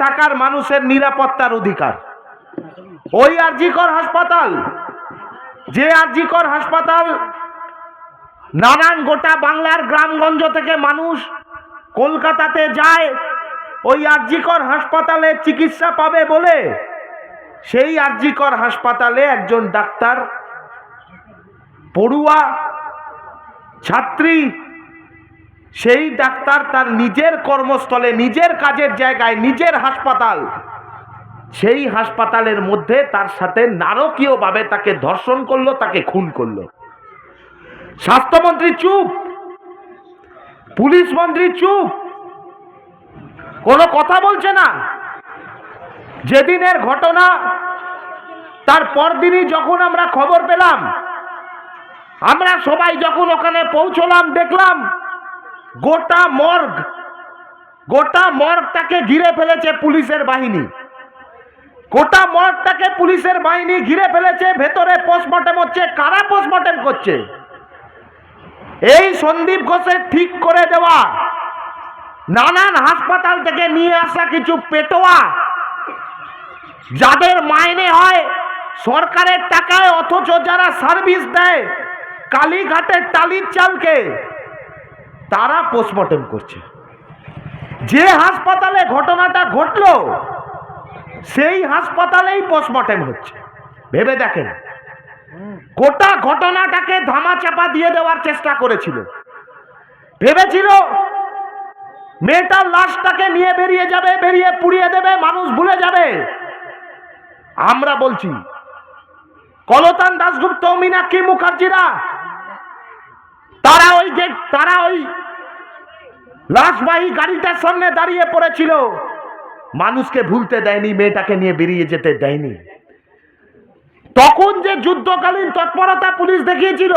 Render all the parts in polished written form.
থাকার মানুষের নিরাপত্তার অধিকার। ওই আরজিকর হাসপাতাল, যে আরজিকর হাসপাতাল নানান গোটা বাংলার গ্রামগঞ্জ থেকে মানুষ কলকাতাতে যায় ওই আরজিকর হাসপাতালে চিকিৎসা পাবে বলে, সেই আরজিকর হাসপাতালে একজন ডাক্তার পড়ুয়া ছাত্রী, সেই ডাক্তার তার নিজের কর্মস্থলে, নিজের কাজের জায়গায়, নিজের হাসপাতাল, সেই হাসপাতালের মধ্যে তার সাথে নারকীয়ভাবে তাকে ধর্ষণ করলো, তাকে খুন করলো। স্বাস্থ্যমন্ত্রী চুপ, পুলিশ মন্ত্রী চুপ, কোনো কথা বলছে না। যেদিনের ঘটনা তার পরদিনই যখন আমরা খবর পেলাম, আমরা সবাই যখন ওখানে পৌঁছলাম, দেখলাম গোটা মর্গটাকে ঘিরে ফেলেছে পুলিশের বাহিনী, গোটা মর্গটাকে পুলিশের বাহিনী ঘিরে ফেলেছে। ভেতরে পোস্টমর্টেম হচ্ছে। কারা পোস্টমর্টেম করছে? এই সন্দীপ ঘোষের ঠিক করে দেওয়া, নানান হাসপাতাল থেকে নিয়ে আসা কিছু পেটোয়া, যাদের মাইনে হয় সরকারের টাকায়, অথচ যারা সার্ভিস দেয় কালীঘাটের টালির চালকে, তারা পোস্টমর্টেম করছে। যে হাসপাতালে ঘটনাটা ঘটলো সেই হাসপাতালেই পোস্টমর্টেম হচ্ছে। ভেবে দেখেন, গোটা ঘটনাটাকে ধামাচাপা দিয়ে দেওয়ার চেষ্টা করেছিল। ভেবেছিল মেয়েটার লাশটাকে নিয়ে বেরিয়ে যাবে, বেরিয়ে পুড়িয়ে দেবে, মানুষ ভুলে যাবে। আমরা বলছি কলতান দাশগুপ্ত, মীনাক্ষী মুখার্জিরা, তারা ওই লাশবাহী গাড়িটার সামনে দাঁড়িয়ে পড়েছিল, মানুষকে ভুলতে দেয়নি, মেয়েটাকে নিয়ে বেরিয়ে যেতে দেয়নি। তখন যে যুদ্ধকালীন তৎপরতা পুলিশ দেখিয়েছিল,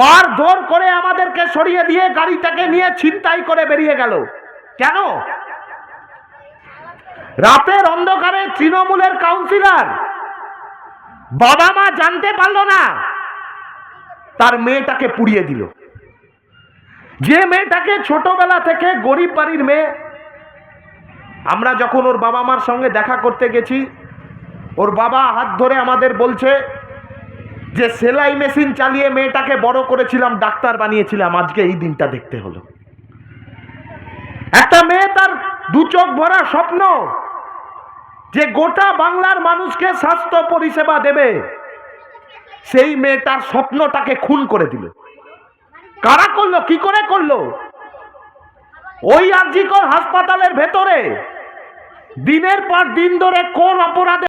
মারধর করে আমাদেরকে সরিয়ে দিয়ে গাড়িটাকে নিয়ে ছিনতাই করে বেরিয়ে গেল। কেন? রাতের অন্ধকারে তৃণমূলের কাউন্সিলর বাবা মা জানতে পারলো না, তার মেয়েটাকে পুড়িয়ে দিল। যে মেয়েটাকে ছোটবেলা থেকে গরিব বাড়ির মেয়ে, আমরা যখন ওর বাবা মার সঙ্গে দেখা করতে গেছি, ওর বাবা হাত ধরে আমাদের বলছে যে সেলাই মেশিন চালিয়ে মেয়েটাকে বড় করেছিলাম, ডাক্তার বানিয়েছিলাম, আজকে এই দিনটা দেখতে হলো। একটা মেয়ে, তার দু চোখ ভরা স্বপ্ন যে গোটা বাংলার মানুষকে স্বাস্থ্য পরিষেবা দেবে, সেই মেয়েটার স্বপ্নটাকে খুন করে দিল। কারা করলো? কি করে করলো? ওই আরজিকর হাসপাতালের ভেতরে দিনের পর দিন ধরে কোন অপরাধে